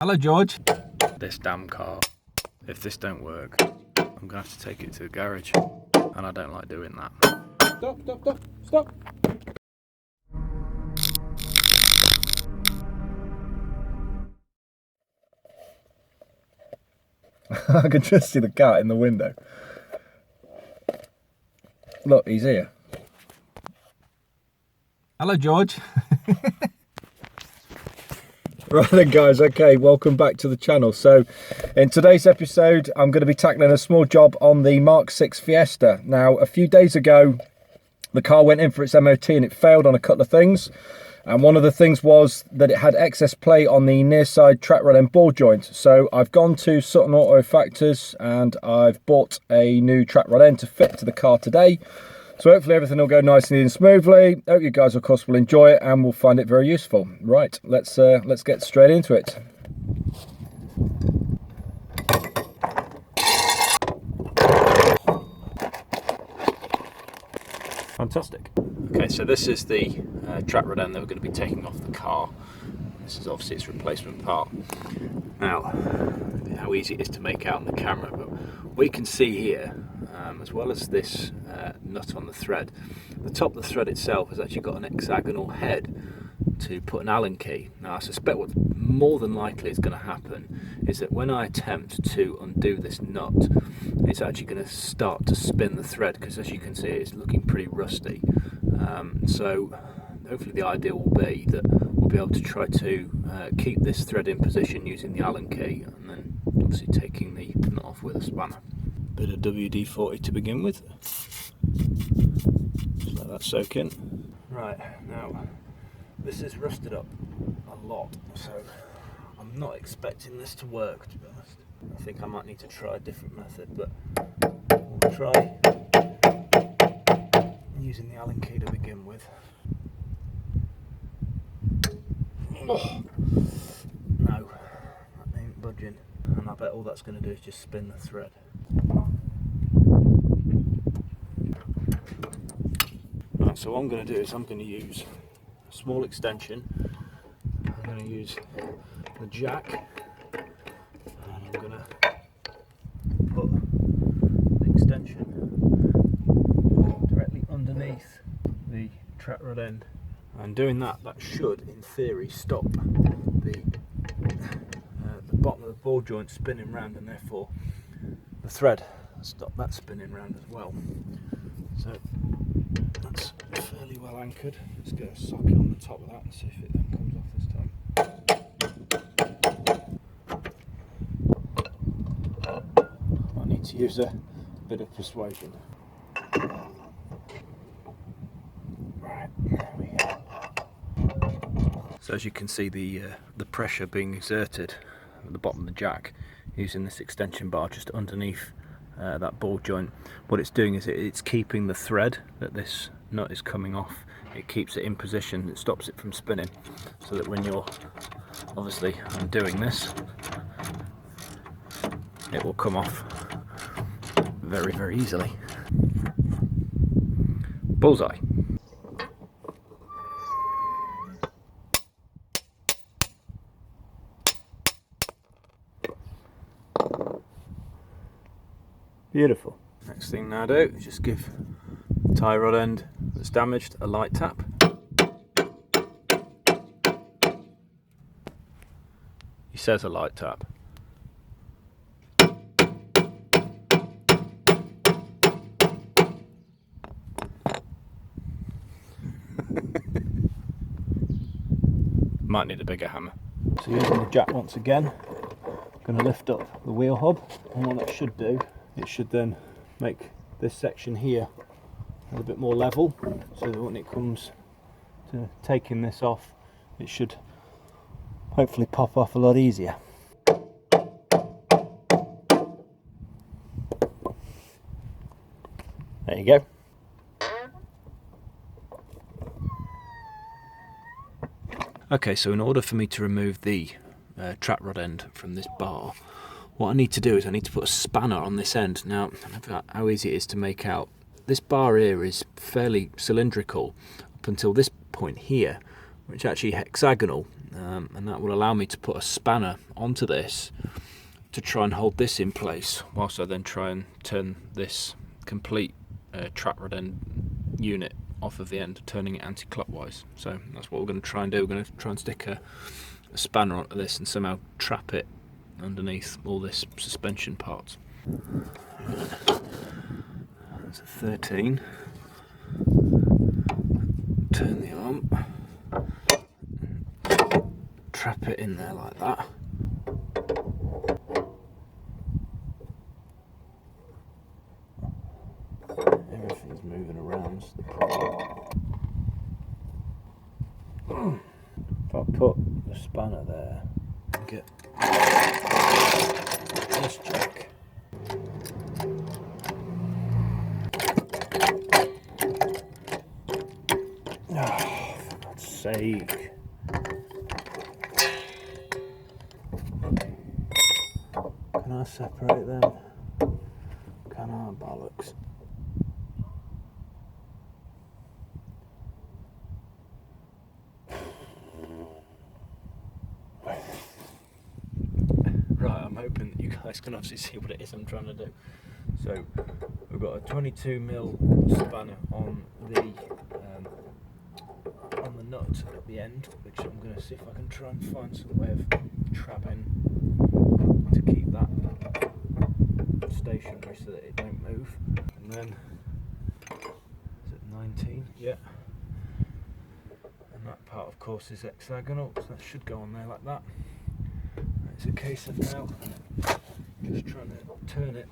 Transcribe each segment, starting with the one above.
Hello, George. This damn car. If this don't work, I'm gonna have to take it to the garage, and I don't like doing that. Stop, stop, stop, stop. I can just see the cat in the window. Look, he's here. Hello, George. Right then guys, okay, welcome back to the channel. So in today's episode I'm going to be tackling a small job on the Mk6 Fiesta. Now a few days ago the car went in for its MOT and it failed on a couple of things, and one of the things was that it had excess play on the near side track rod end ball joint. So I've gone to Sutton Auto Factors and I've bought a new track rod end to fit to the car today. So hopefully everything will go nice and smoothly. Hope you guys of course will enjoy it and will find it very useful. Right, let's get straight into it. Fantastic. Okay, so this is the track rod end that we're going to be taking off the car. This is obviously its replacement part. Now, how easy it is to make out on the camera, but we can see here, as well as this nut on the thread, the top of the thread itself has actually got an hexagonal head to put an Allen key. Now I suspect what more than likely is going to happen is that when I attempt to undo this nut, it's actually going to start to spin the thread, because as you can see it's looking pretty rusty. So hopefully the idea will be that we'll be able to try to keep this thread in position using the Allen key, and then obviously taking the nut off with a spanner. Bit of WD-40 to begin with. Just let that soak in. Right, now this is rusted up a lot, so I'm not expecting this to work, to be honest. I think I might need to try a different method, but we'll try using the Allen key to begin with. Oh, no, that ain't budging, and I bet all that's going to do is just spin the thread. Right, so what I'm going to do is I'm going to use a small extension. I'm going to use the jack, and I'm going to put the extension directly underneath the track rod end. And doing that, that should, in theory, stop the bottom of the ball joint spinning round, and therefore the thread stop that spinning round as well. So that's fairly well anchored. Let's get a socket on the top of that and see if it then comes off this time. I need to use a bit of persuasion. Right, there we go. So as you can see, the pressure being exerted at the bottom of the jack using this extension bar just underneath that ball joint. What it's doing is it's keeping the thread that this nut is coming off, it keeps it in position, it stops it from spinning, so that when you're obviously undoing this, it will come off very, very easily. Bullseye. Beautiful. Next thing now do is just give the tie rod end that's damaged a light tap. He says a light tap. Might need a bigger hammer. So using the jack once again, I'm going to lift up the wheel hub, and what that should do, it should then make this section here a little bit more level, so that when it comes to taking this off, it should hopefully pop off a lot easier. There you go. Okay, so in order for me to remove the track rod end from this bar, what I need to do is I need to put a spanner on this end. Now, I don't know how easy it is to make out. This bar here is fairly cylindrical up until this point here, which is actually hexagonal. and that will allow me to put a spanner onto this to try and hold this in place, whilst I then try and turn this complete trap rod end unit off of the end, turning it anti-clockwise. So that's what we're going to try and do. We're going to try and stick a spanner onto this and somehow trap it underneath all this suspension parts. That's a 13. Turn the arm, trap it in there like that. Everything's moving around, is the problem. If I put the spanner there and get this jack, oh, for God's sake. Can I separate them? Can I, bollocks? Right, I'm hoping that you guys can obviously see what it is I'm trying to do. So we've got a 22mm spanner on the nut at the end, which I'm going to see if I can try and find some way of trapping to keep that stationary so that it don't move. And then, is it 19? Yeah. And that part, of course, is hexagonal, so that should go on there like that. It's a case of now just trying to turn it.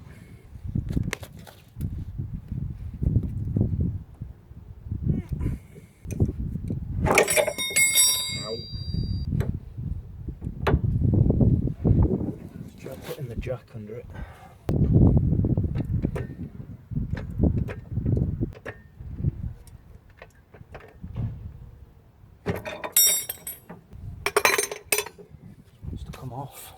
Let's try putting the jack under it. It's to come off.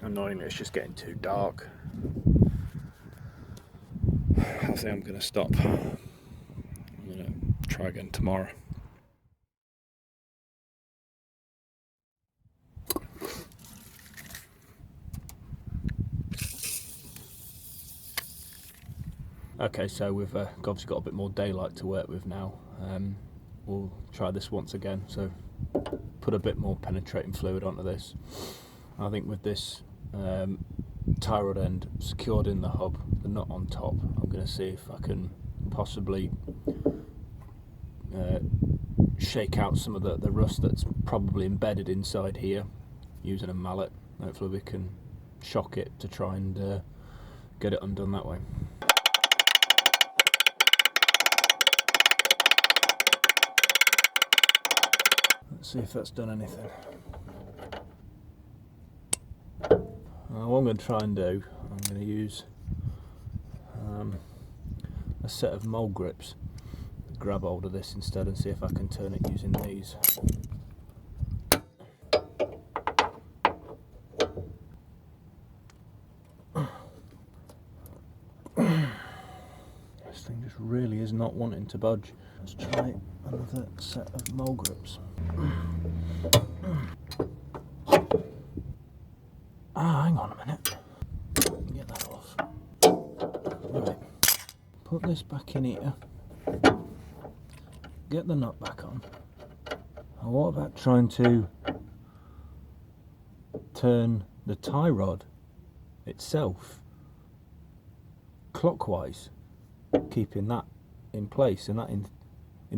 Annoyingly, it's just getting too dark. I think I'm going to stop. I'm going to try again tomorrow. Okay, so we've obviously got a bit more daylight to work with now. We'll try this once again. So put a bit more penetrating fluid onto this. I think with this tie rod end secured in the hub, the nut on top, I'm going to see if I can possibly shake out some of the rust that's probably embedded inside here using a mallet. Hopefully we can shock it to try and get it undone that way. Let's see if that's done anything. What I'm going to try and do, I'm going to use a set of mole grips, grab hold of this instead and see if I can turn it using these. This thing just really is not wanting to budge. Let's try another set of mole grips. Hang on a minute. Get that off. Right. Put this back in here. Get the nut back on. And what about trying to turn the tie rod itself clockwise, keeping that in place, and that in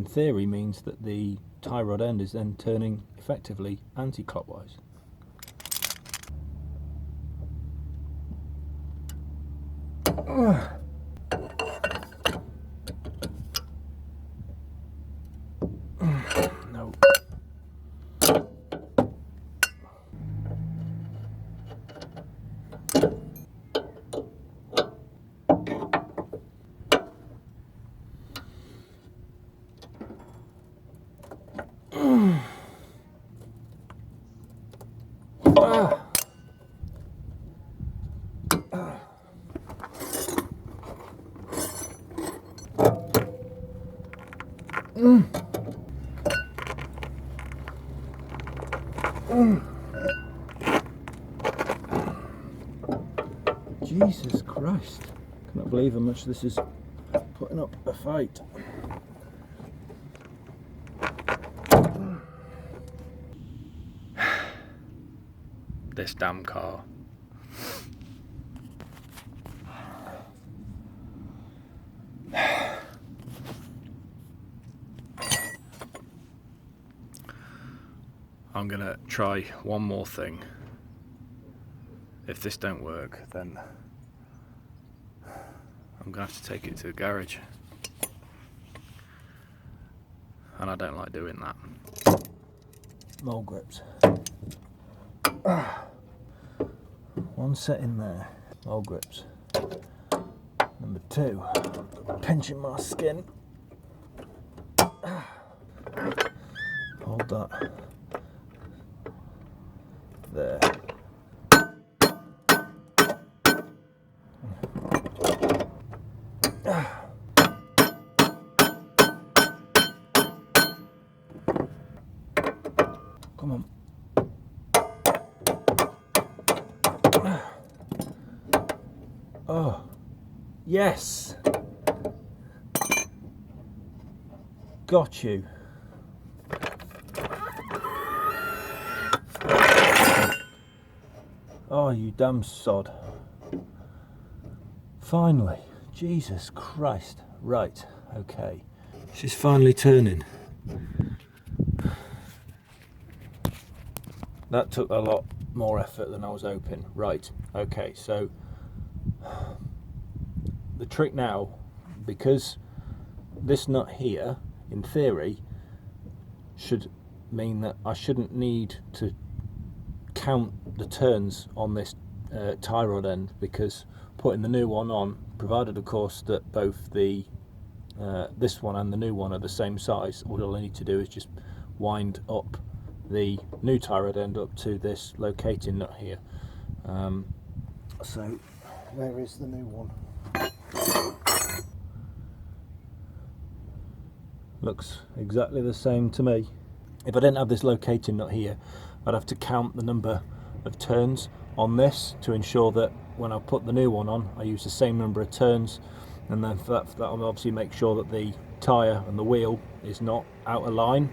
theory means that the tie rod end is then turning effectively anti-clockwise. No. Jesus Christ. Cannot believe how much this is putting up a fight. This damn car. I'm gonna try one more thing. If this don't work, then I'm gonna have to take it to the garage. And I don't like doing that. Mole grips. One set in there. Mole grips. Number 2. Pinching my skin. Hold that. There. Come on. Oh, yes. Got you. Oh, you damn sod. Finally. Jesus Christ. Right, okay. She's finally turning. That took a lot more effort than I was hoping. Right, okay, so the trick now, because this nut here, in theory, should mean that I shouldn't need to count the turns on this tie rod end, because putting the new one on, provided of course that both the this one and the new one are the same size, all I need to do is just wind up the new tie rod end up to this locating nut here. So where is the new one? Looks exactly the same to me. If I didn't have this locating nut here, I'd have to count the number of turns on this to ensure that when I put the new one on, I use the same number of turns, and then that'll obviously make sure that the tyre and the wheel is not out of line.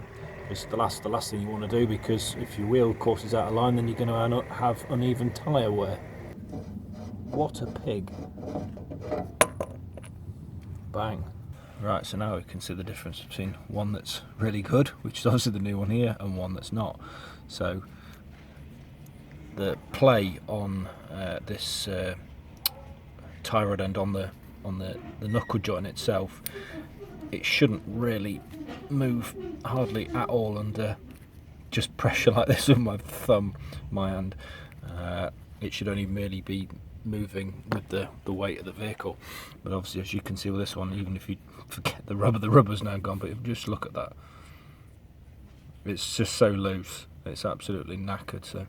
It's the last thing you want to do, because if your wheel, of course, is out of line, then you're going to have uneven tyre wear. What a pig. Bang. Right, so now we can see the difference between one that's really good, which is obviously the new one here, and one that's not. So the play on this tie rod end on the knuckle joint itself, it shouldn't really move hardly at all under just pressure like this with my thumb, my hand. It should only really be moving with the weight of the vehicle. But obviously, as you can see with this one, even if you forget the rubber's now gone, but if you just look at that, it's just so loose, it's absolutely knackered. So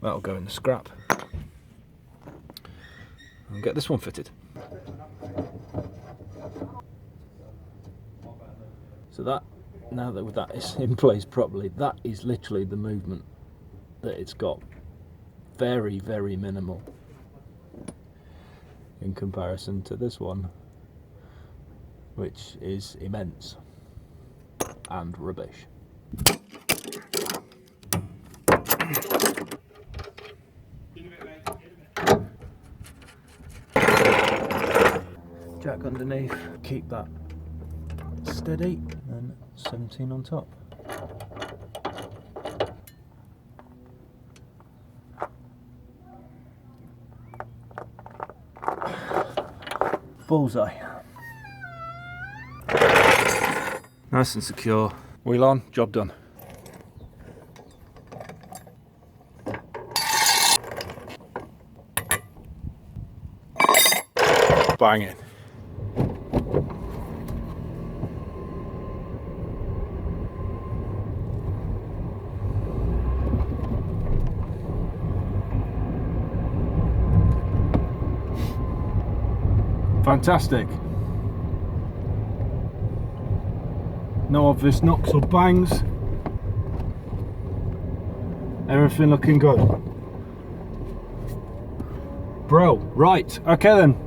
that'll go in the scrap and get this one fitted. So that, now that with that is in place properly, that is literally the movement that it's got. Very, very minimal in comparison to this one, which is immense and rubbish. Jack underneath, keep that steady, and 17 on top. Bullseye. Nice and secure. Wheel on, job done. Banging. Fantastic. No obvious knocks or bangs. Everything looking good. Bro, right, okay then.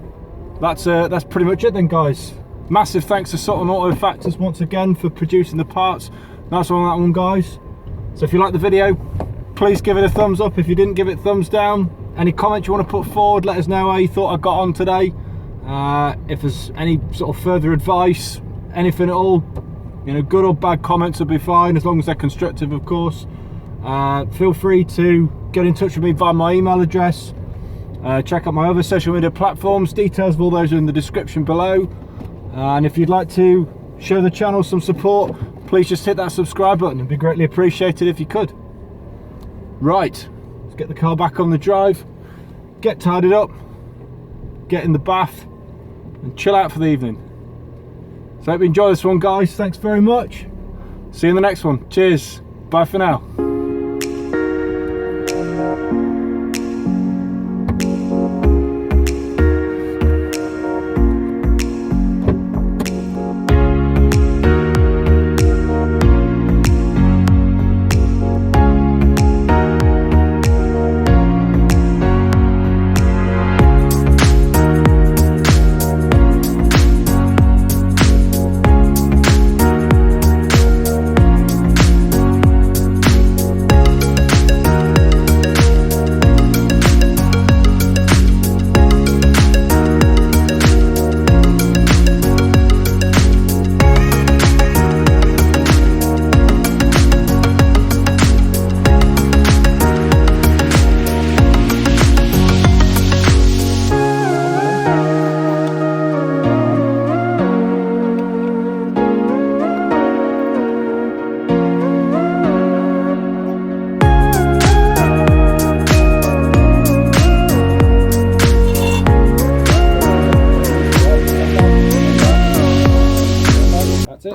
That's pretty much it then, guys. Massive thanks to Sutton Auto Factors once again for producing the parts. Nice one on that one, guys. So if you like the video, please give it a thumbs up. If you didn't, give it a thumbs down. Any comments you want to put forward, let us know how you thought I got on today. If there's any sort of further advice, anything at all, you know, good or bad comments will be fine, as long as they're constructive, of course. Feel free to get in touch with me via my email address. Check out my other social media platforms. Details of all those are in the description below. And if you'd like to show the channel some support, please just hit that subscribe button. It'd be greatly appreciated if you could. Right, let's get the car back on the drive, get tidied up, get in the bath and chill out for the evening. So I hope you enjoy this one, guys. Thanks very much. See you in the next one. Cheers. Bye for now.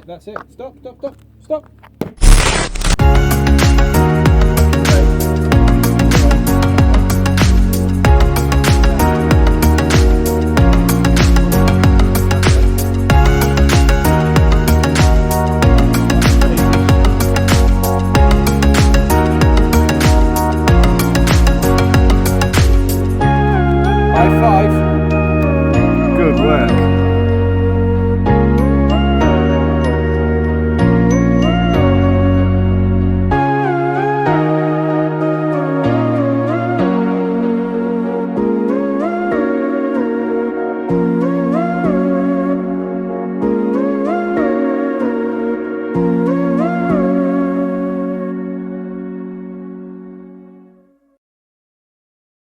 That's it. Stop, stop, stop, stop.